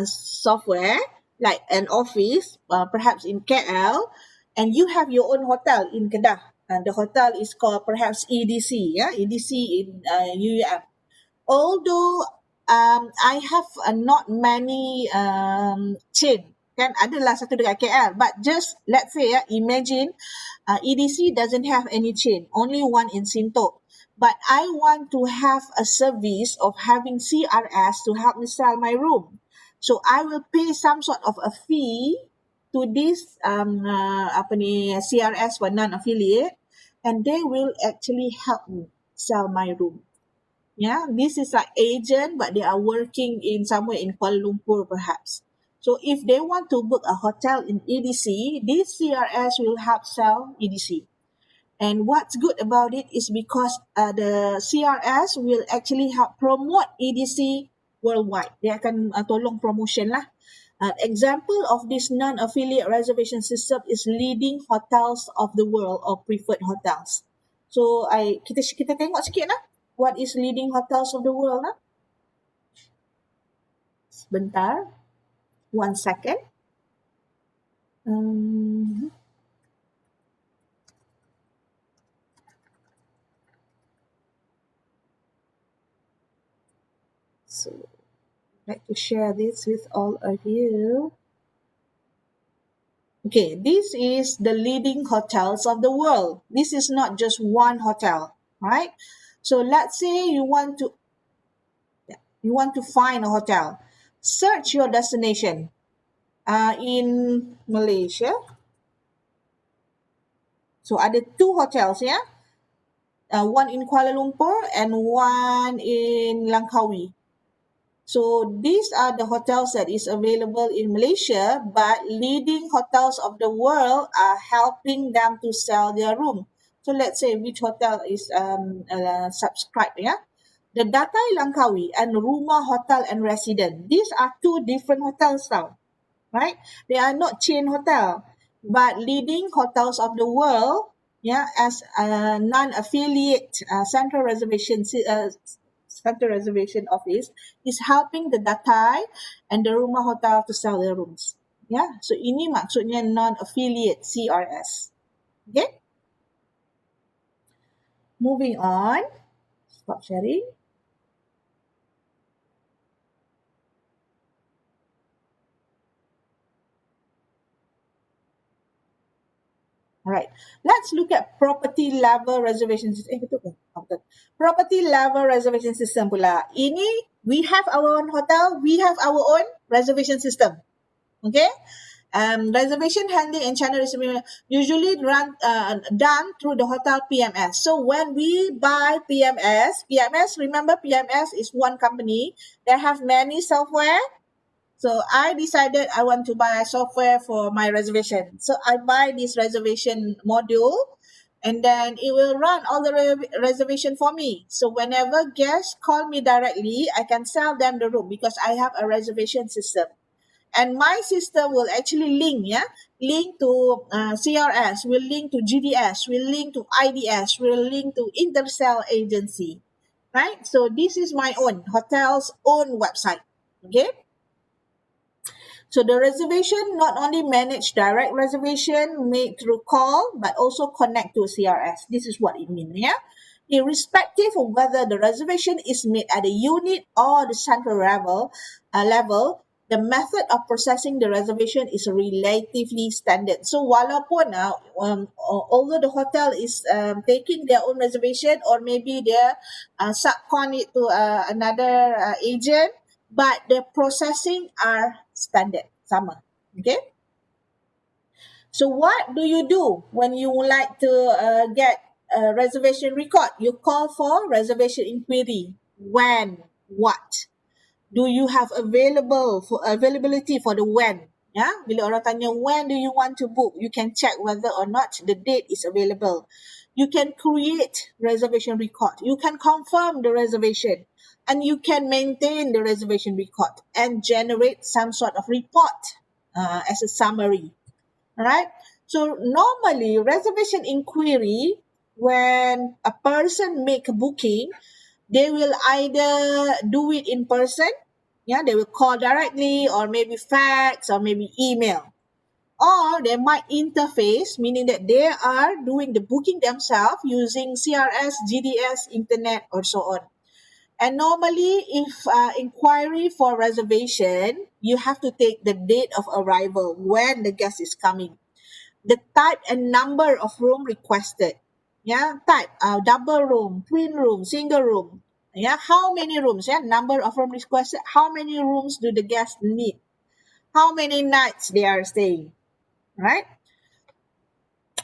software, like an office, perhaps in KL, and you have your own hotel in Kedah. And the hotel is called perhaps EDC, yeah, EDC in UUM. Although I have not many chain, kan adalah satu dekat KL, but just let's say imagine EDC doesn't have any chain, only one in Sintok. But I want to have a service of having CRS to help me sell my room. So I will pay some sort of a fee to this CRS for non-affiliate, and they will actually help me sell my room. Yeah, this is like agent, but they are working in somewhere in Kuala Lumpur perhaps. So if they want to book a hotel in EDC, this CRS will help sell EDC. And what's good about it is because the CRS will actually help promote EDC worldwide. Dia akan tolong promotion lah. Example of this non-affiliate reservation system is leading hotels of the world or preferred hotels. So kita tengok sikit lah. What is leading hotels of the world lah? Sebentar. 1 second. Um, so, I'd like to share this with all of you. Okay, this is the leading hotels of the world. This is not just one hotel, right? So let's say you want to find a hotel. Search your destination. In Malaysia, so ada 2 hotels, yeah. One in Kuala Lumpur and one in Langkawi. So these are the hotels that is available in Malaysia, but leading hotels of the world are helping them to sell their room. So let's say which hotel is subscribed, yeah. The Datai Langkawi and Rumah Hotel and Resident. These are 2 different hotels now, right? They are not chain hotel, but leading hotels of the world, yeah, as a non-affiliate Central Reservation Office is helping the Datai and the Rumah Hotel to sell their rooms. Yeah, so ini maksudnya non-affiliate CRS. Okay, moving on. Stop sharing. All right, let's look at property level reservation system. Betul ke? Betul. Property level reservation system pula. Ini, we have our own hotel, we have our own reservation system. Okay? Reservation handling and channel reservation usually done through the hotel PMS. So when we buy PMS, remember PMS is one company. They have many software. So I decided I want to buy software for my reservation. So I buy this reservation module and then it will run all the reservation for me. So whenever guests call me directly, I can sell them the room because I have a reservation system. And my system will actually link to CRS, will link to GDS, will link to IDS, will link to Intercell agency, right? So this is my own hotel's own website, okay? So the reservation not only manage direct reservation made through call, but also connect to CRS. This is what it means, yeah? Irrespective of whether the reservation is made at a unit or the central level, the method of processing the reservation is relatively standard. So walaupun although the hotel is taking their own reservation or maybe they're subcon it to another agent, but the processing are standard, sama. Okay? So what do you do when you would like to get a reservation record? You call for reservation inquiry. When? What? Do you have availability for the when? Yeah, bila orang tanya when do you want to book, you can check whether or not the date is available. You can create reservation record. You can confirm the reservation, and you can maintain the reservation record and generate some sort of report as a summary. All right. So normally reservation inquiry, when a person make a booking, they will either do it in person, yeah, they will call directly or maybe fax or maybe email, or they might interface, meaning that they are doing the booking themselves using CRS, GDS, internet, or so on. And normally, if inquiry for reservation, you have to take the date of arrival when the guest is coming, the type and number of room requested. Yeah, type double room, twin room, single room. Yeah, how many rooms? Yeah, number of room requested. How many rooms do the guests need? How many nights they are staying? Right?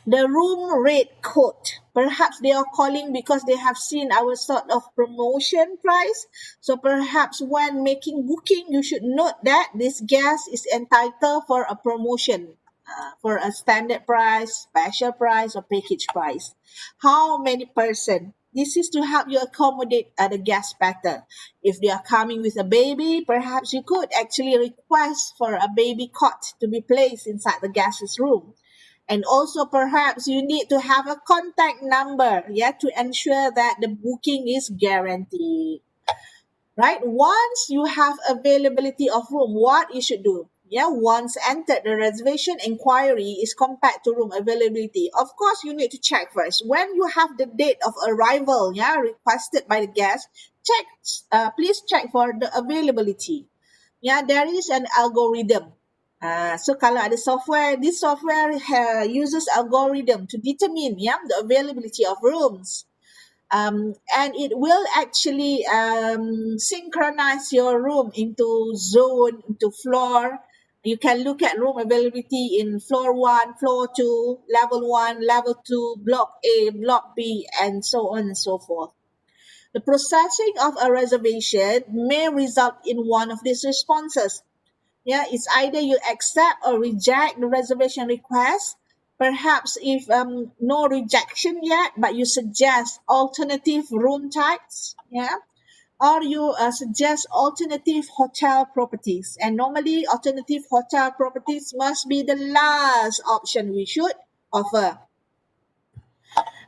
The room rate code. Perhaps they are calling because they have seen our sort of promotion price. So perhaps when making booking, you should note that this guest is entitled for a promotion. for a standard price, special price, or package price. How many person? This is to help you accommodate the guests better. If they are coming with a baby, perhaps you could actually request for a baby cot to be placed inside the guest's room. And also perhaps you need to have a contact number, yeah, to ensure that the booking is guaranteed, right? Once you have availability of room, what you should do? Yeah, once entered the reservation inquiry is compared to room availability. Of course, you need to check first. When you have the date of arrival, yeah, requested by the guest, check, please check for the availability. Yeah, there is an algorithm. So kalau ada software, this software uses algorithm to determine, yeah, the availability of rooms. And it will actually synchronize your room into zone, into floor. You can look at room availability in floor 1, floor 2, level 1, level 2, block A, block B, and so on and so forth. The processing of a reservation may result in one of these responses. Yeah, it's either you accept or reject the reservation request. Perhaps if no rejection yet, but you suggest alternative room types, yeah, or you suggest alternative hotel properties. And normally, alternative hotel properties must be the last option we should offer.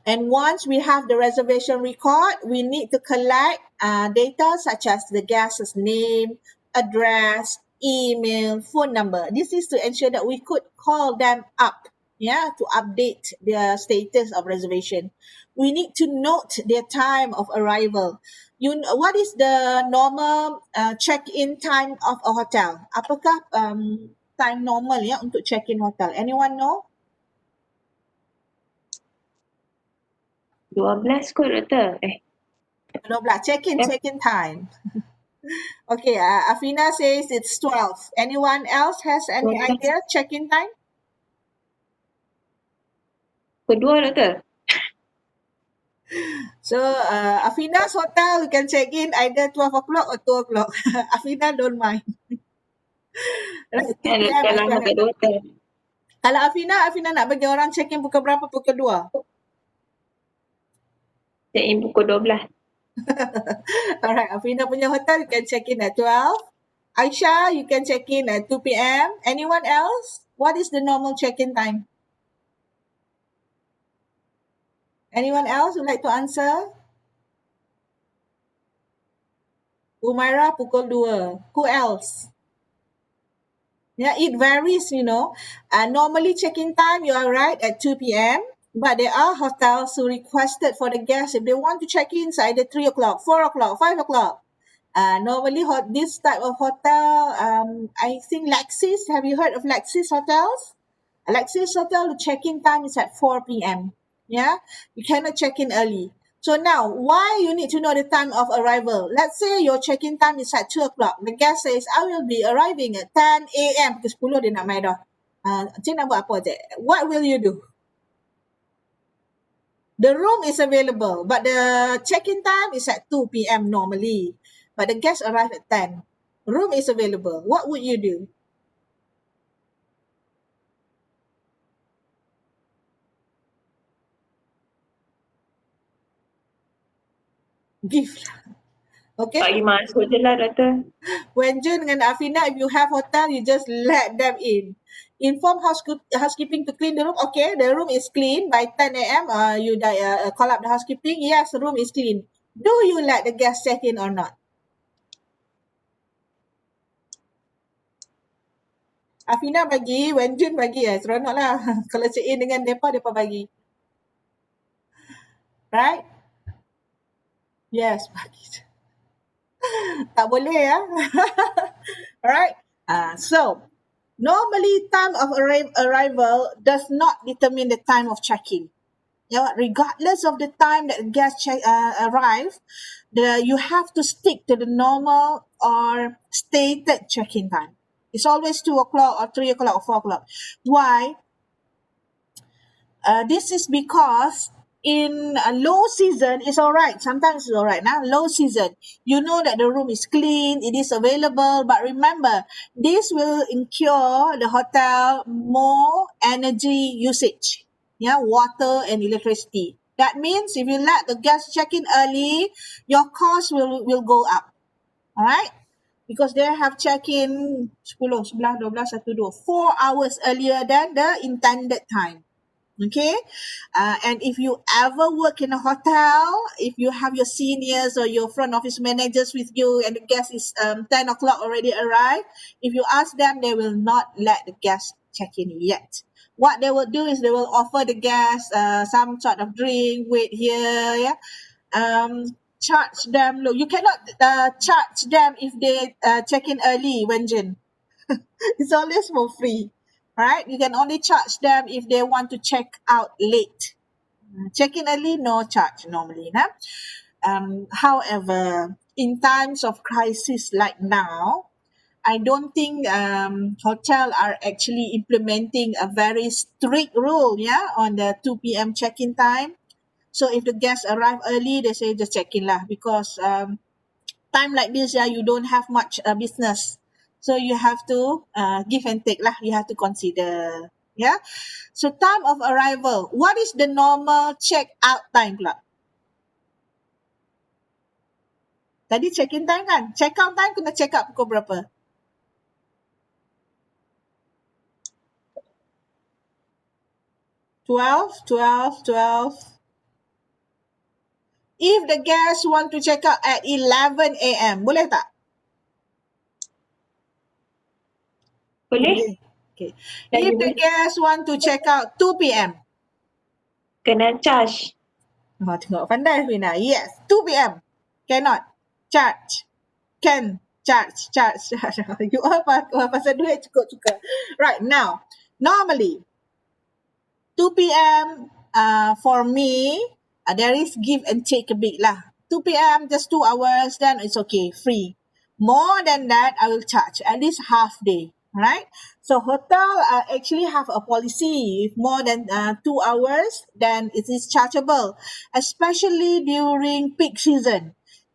And once we have the reservation record, we need to collect data such as the guest's name, address, email, phone number. This is to ensure that we could call them up, yeah, to update their status of reservation. We need to note their time of arrival. What is the normal check-in time of a hotel? Apakah time normal ya untuk check-in hotel? Anyone know? 12 kot doktor. 12. Check-in time. Okay, Afina says it's 12. Anyone else has any 12. idea? Check-in time? Kedua doktor. So, Afina's hotel, you can check in either 12 o'clock or 2 o'clock. Afina don't mind. Right, 2 p.m. Doktor as lama well. kat doktor. Kalau Afina nak bagi orang check-in pukul berapa? Pukul 2. Check in pukul 12. Alright, Afina punya hotel, you can check in at 12. Aisha, you can check in at 2 p.m. Anyone else? What is the normal check-in time? Anyone else would like to answer? Umaira pukul 2. Who else? Yeah, it varies, normally check-in time, you are right, at 2 p.m. But there are hotels who requested for the guests, if they want to check in, it's either 3 o'clock, 4 o'clock, 5 o'clock. Normally, this type of hotel, I think Lexis, have you heard of Lexis hotels? Alexis Hotel, the check-in time is at 4 p.m. Yeah, you cannot check in early. So now, why you need to know the time of arrival? Let's say your check-in time is at 2 o'clock. The guest says, I will be arriving at 10 a.m. Pukul 10 dia nak mai dah. Cik nak buat apa cik? What will you do? The room is available, but the check-in time is at 2 p.m. normally. But the guest arrived at 10. Room is available. What would you do? Give. Okay. Bagi masuk je lah doktor. When Jun and Afina, if you have hotel, you just let them in. Inform housekeeping to clean the room. Okay, the room is clean by 10 a.m. You call up the housekeeping. Yes, the room is clean. Do you let the guest check in or not? Afina bagi, when Jun bagi seronok lah. Kalau check in dengan mereka, mereka bagi. Right? Yes, bagi. Tak boleh ya. Alright. So, normally time of arrival does not determine the time of check-in. Regardless of the time that the guest arrive, you have to stick to the normal or stated check-in time. It's always 2 o'clock or 3 o'clock or 4 o'clock. Why? This is because in low season, it's all right. Sometimes it's all right. Now, low season, you know that the room is clean, it is available. But remember, this will incur the hotel more energy usage, yeah, water and electricity. That means if you let the guests check in early, your cost will go up. All right? Because they have check-in 10, 11, 12, 1, 2, 4 hours earlier than the intended time. Okay, and if you ever work in a hotel, if you have your seniors or your front office managers with you and the guest is 10 o'clock already arrived, if you ask them, they will not let the guest check in yet. What they will do is they will offer the guest some sort of drink, wait here, yeah, charge them low. You cannot charge them if they check in early, Wenjin. It's always for free, right? You can only charge them if they want to check out late. Check in early, no charge normally. Nah? However, in times of crisis like now, I don't think hotel are actually implementing a very strict rule, yeah, on the 2 p.m. check-in time. So if the guests arrive early, they say just check in lah because time like this, yeah, you don't have much business. So you have to give and take lah. You have to consider. Yeah. So time of arrival. What is the normal check out time pula? Tadi check in time kan? Check out time kena check out pukul berapa? 12, 12, 12. If the guests want to check out at 11 a.m., boleh tak? Boleh? Boleh. Okay. Lagi If the boleh. guests want to check out 2 p.m., Kena charge. tengok pandai Fina. Yes, 2 p.m. Cannot. Charge. Can. Charge. You all pasal duit cukup-cukup. Right, now, normally, 2 p.m. For me, there is give and take a bit lah. 2 p.m. just 2 hours, then it's okay, free. More than that, I will charge at least half day, right? So hotel actually have a policy. If more than 2 hours, then it is chargeable, especially during peak season.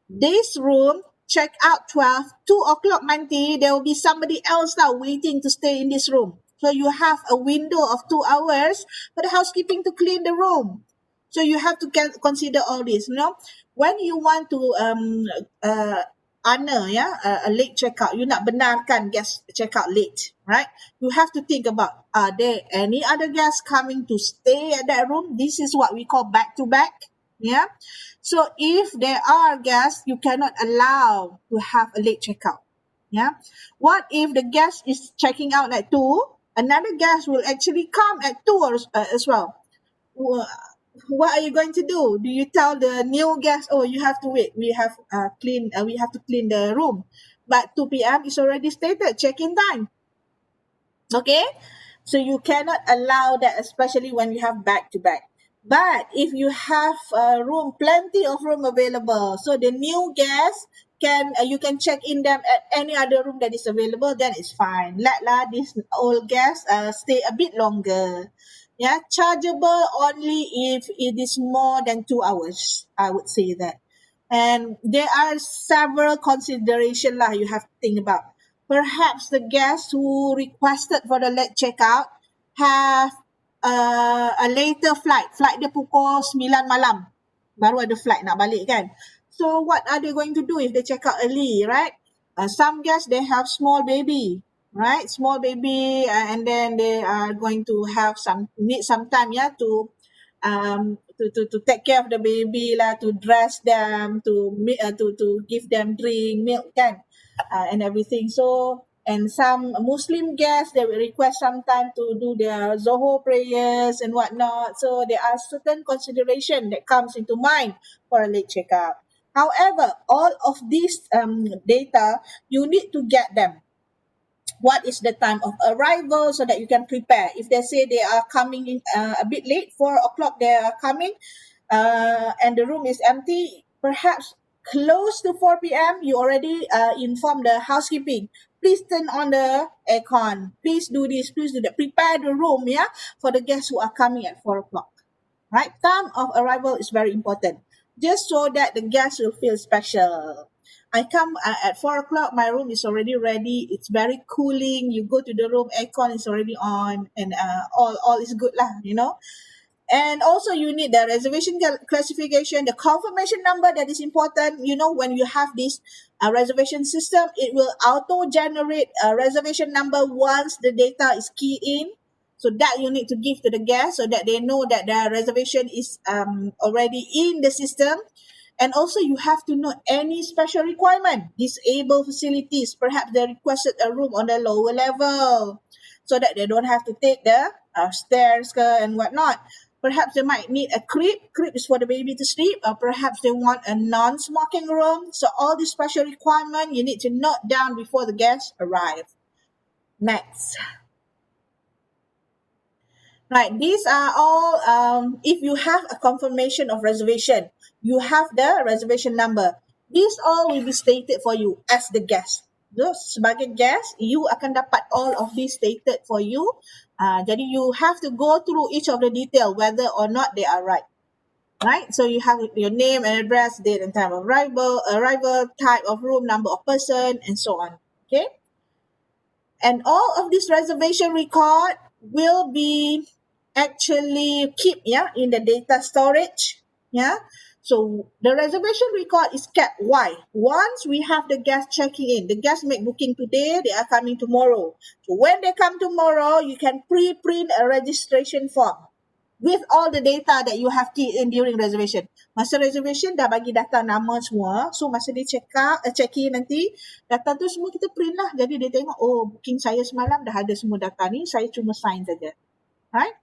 This room check out 12, 2 o'clock nanti, there will be somebody else now waiting to stay in this room. So you have a window of 2 hours for the housekeeping to clean the room. So you have to consider all this, you know. When you want to uh, honor a late checkout, you nak benarkan guest check out late, right? You have to think about, are there any other guests coming to stay at that room? This is what we call back to back, yeah. So if there are guests, you cannot allow to have a late checkout. Yeah. What if the guest is checking out at 2? Another guest will actually come at 2 as well. What are you going to do? Do you tell the new guest, oh, you have to wait. We have to clean the room. But 2 p.m. is already stated check-in time. Okay? So you cannot allow that, especially when you have back to back. But if you have plenty of room available, so the new guests you can check in them at any other room that is available, then it's fine. Let this old guest stay a bit longer. Yeah, chargeable only if it is more than 2 hours. I would say that. And there are several consideration lah you have to think about. Perhaps the guests who requested for the late checkout have a later flight. Flight dia pukul 9 malam. Baru ada flight nak balik kan. So what are they going to do if they check out early, right? Some guests, they have small baby, right? Small baby, and then they are going to need some time, yeah, to take care of the baby lah, to dress them, to give them drink, milk kan, and everything. So, and some Muslim guests, they will request some time to do their Zohor prayers and whatnot. So there are certain consideration that comes into mind for a late checkout. However, all of these data, you need to get them. What is the time of arrival so that you can prepare. If they say they are coming in a bit late, 4 o'clock they are coming, and the room is empty, perhaps close to 4 p.m., you already inform the housekeeping. Please turn on the aircon. Please do this, please do that. Prepare the room, yeah, for the guests who are coming at 4 o'clock. Right? Time of arrival is very important. Just so that the guests will feel special. I come at 4 o'clock, my room is already ready. It's very cooling. You go to the room, aircon is already on, and all is good lah, you know. And also you need the reservation classification, the confirmation number that is important. You know, when you have this reservation system, it will auto generate a reservation number once the data is keyed in. So that you need to give to the guest so that they know that the reservation is already in the system. And also you have to know any special requirement, disabled facilities, perhaps they requested a room on the lower level so that they don't have to take the stairs and whatnot. Perhaps they might need a crib. Crib is for the baby to sleep, or perhaps they want a non-smoking room. So all these special requirements you need to note down before the guests arrive. Next. Right, these are all, if you have a confirmation of reservation, you have the reservation number. These all will be stated for you as the guest. So, sebagai guest, you akan dapat all of these stated for you. Jadi you have to go through each of the detail whether or not they are right. Right, so you have your name and address, date and time of arrival, type of room, number of person, and so on. Okay, and all of this reservation record will be actually kept in the data storage. So the reservation record is kept. Why? Once we have the guest checking in, the guest make booking today, they are coming tomorrow. So when they come tomorrow, you can pre-print a registration form with all the data that you have keyed in during reservation. Masa reservation dah bagi data nama semua. So masa dia check in nanti, data tu semua kita print lah. Jadi dia tengok, oh booking saya semalam dah ada semua data ni, saya cuma sign saja. Right?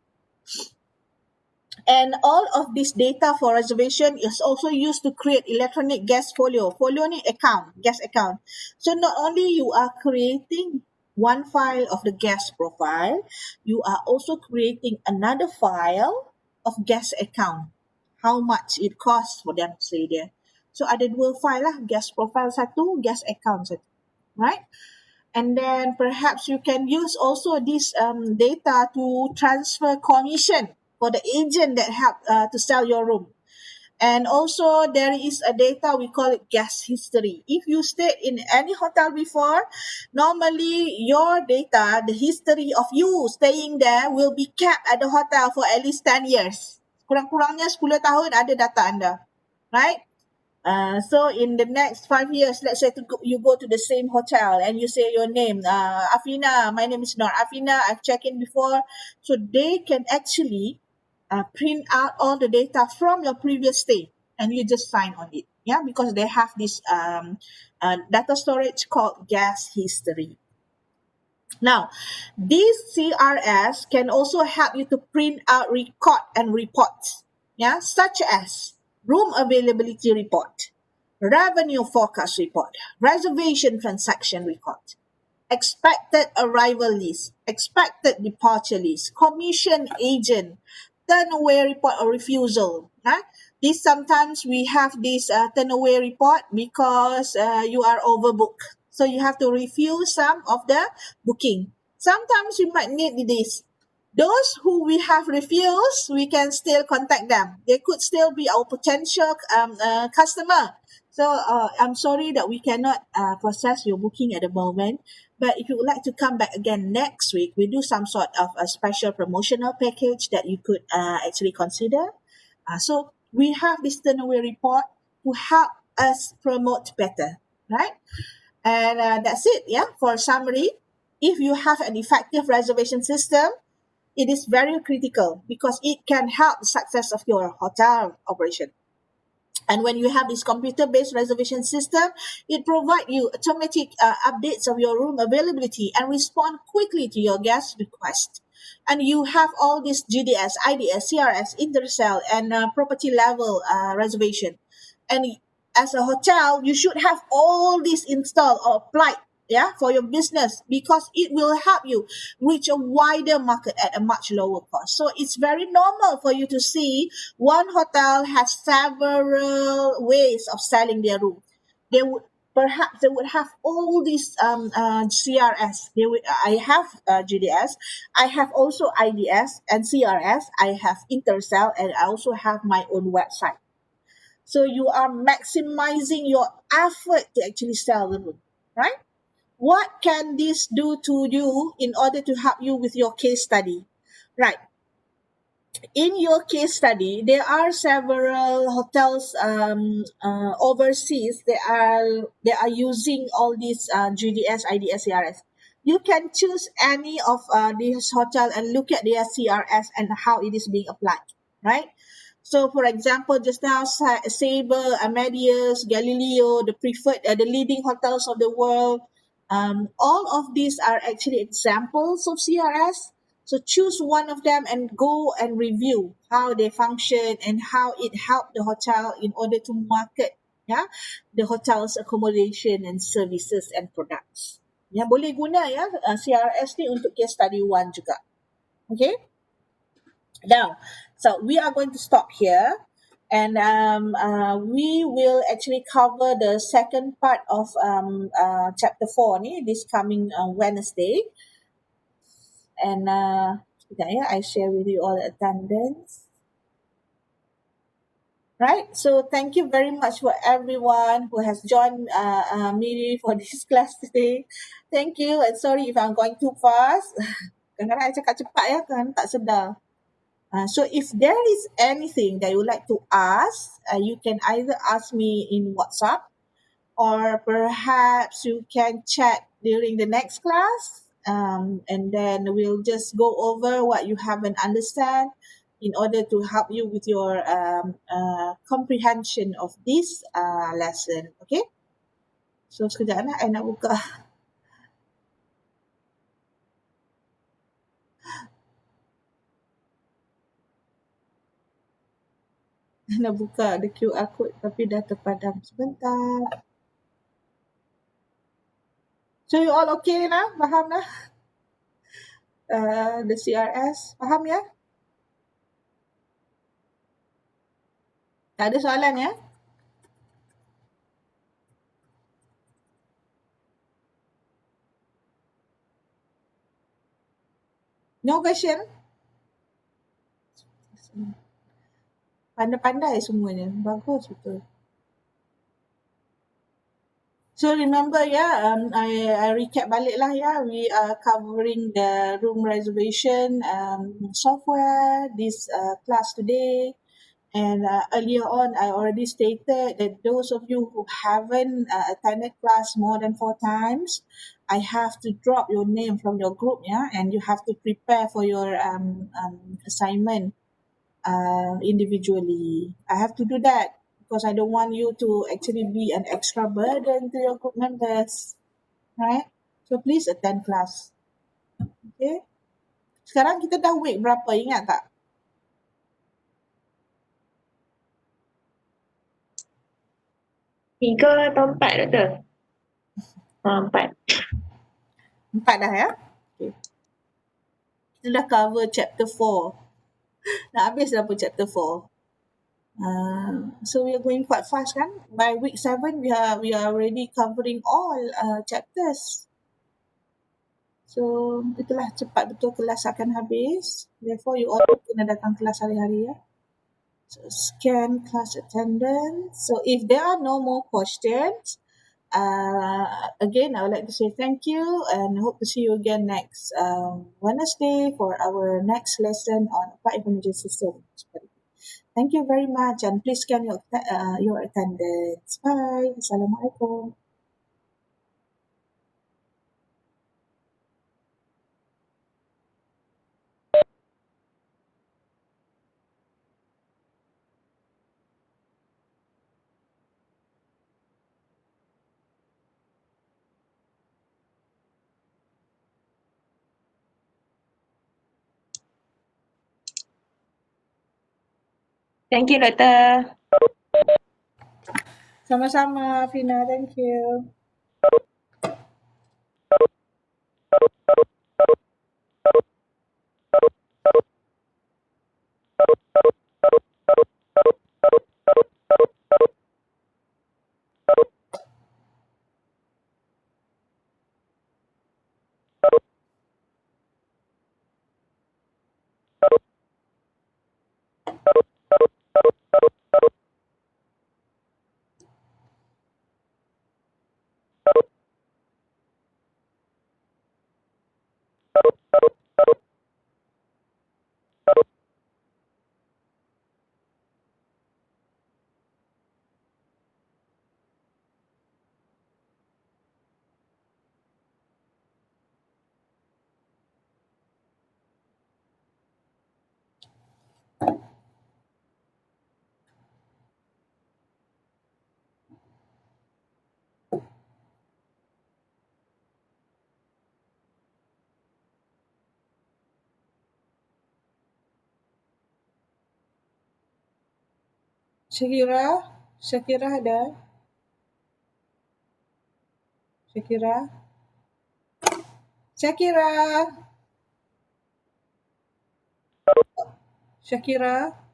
And all of this data for reservation is also used to create electronic guest folio. Folio ni account, guest account. So not only you are creating one file of the guest profile, you are also creating another file of guest account. How much it costs for them to say there. So ada dua file lah, guest profile satu, guest account satu. Right? And then perhaps you can use also this data to transfer commission for the agent that help to sell your room. And also there is a data, we call it guest history. If you stayed in any hotel before, normally your data, the history of you staying there will be kept at the hotel for at least 10 years. Kurang-kurangnya 10 tahun ada data anda. Right? So in the next 5 years, let's say you go to the same hotel and you say your name, Afina, my name is Nor. Afina, I've checked in before. So they can actually print out all the data from your previous stay and you just sign on it. Yeah, because they have this data storage called guest history. Now, these CRS can also help you to print out record and reports, such as room availability report, revenue forecast report, reservation transaction record, expected arrival list, expected departure list, commission agent, turn-away report or refusal. This sometimes we have this turn-away report because you are overbooked. So you have to refuse some of the booking. Sometimes you might need this. Those who we have refused, we can still contact them. They could still be our potential customer. So I'm sorry that we cannot process your booking at the moment. But if you would like to come back again next week, we do some sort of a special promotional package that you could actually consider. So we have this turn-away report to help us promote better, right? And that's it, for summary. If you have an effective reservation system, it is very critical because it can help the success of your hotel operation. And when you have this computer-based reservation system, it provides you automatic updates of your room availability and respond quickly to your guest request. And you have all this GDS, IDS, CRS, intercell, and property level reservation. And as a hotel, you should have all this installed or applied for your business because it will help you reach a wider market at a much lower cost. So it's very normal for you to see one hotel has several ways of selling their room. They would have all these CRS. I have GDS. I have also IDS and CRS. I have Intercell, and I also have my own website. So you are maximizing your effort to actually sell the room, right? What can this do to you in order to help you with your case study? Right. In your case study, there are several hotels overseas. They are using all these GDS, IDS, CRS. You can choose any of these hotel and look at their CRS and how it is being applied, right? So, for example, just now, Sabre, Amadeus, Galileo, the preferred, the leading hotels of the world, all of these are actually examples of CRS. So choose one of them and go and review how they function and how it helped the hotel in order to market, yeah, the hotel's accommodation and services and products. Ya, boleh guna ya CRS ni untuk case study one juga. Okay? Now, so we are going to stop here, and we will actually cover the second part of chapter 4 ni this coming Wednesday. And sekejap ya, I share with you all the attendance. Right, so thank you very much for everyone who has joined me for this class today. Thank you, and sorry if I'm going too fast. Kadang-kadang I cakap cepat ya, kan tak sedar. So if there is anything that you would like to ask, you can either ask me in WhatsApp, or perhaps you can chat during the next class, and then we'll just go over what you haven't understand in order to help you with your comprehension of this lesson. Okay, so sekejap I nak buka nak buka the QR code tapi dah terpadam sebentar. So you all okay lah, faham lah the CRS, faham ya? Tak ada soalan ya? No question? Pandai-pandai semuanya. Bagus betul. So remember ya, I recap balik lah ya. We are covering the room reservation software this class today. And earlier on, I already stated that those of you who haven't attended class more than 4 times, I have to drop your name from your group, yeah, and you have to prepare for your assignment individually. I have to do that because I don't want you to actually be an extra burden to your group members, right? So please attend class. Okay. Sekarang kita dah week berapa, ingat tak? 3 atau 4 Doktor? 4. 4 dah ya? Okay. Kita dah cover chapter 4. Dah habis dah pun chapter 4. So we are going quite fast kan? By week 7 we are already covering all chapters. So itulah, cepat betul kelas akan habis. Therefore you all kena datang kelas hari-hari ya. So scan class attendance. So if there are no more questions, again I would like to say thank you and hope to see you again next Wednesday for our next lesson on applied emergency service. Thank you very much, and please scan your attendance. Bye. Assalamualaikum. Thank you Doktor. Sama-sama, Fina. Thank you. Shakira, Shakira ada? Shakira, Shakira, Shakira.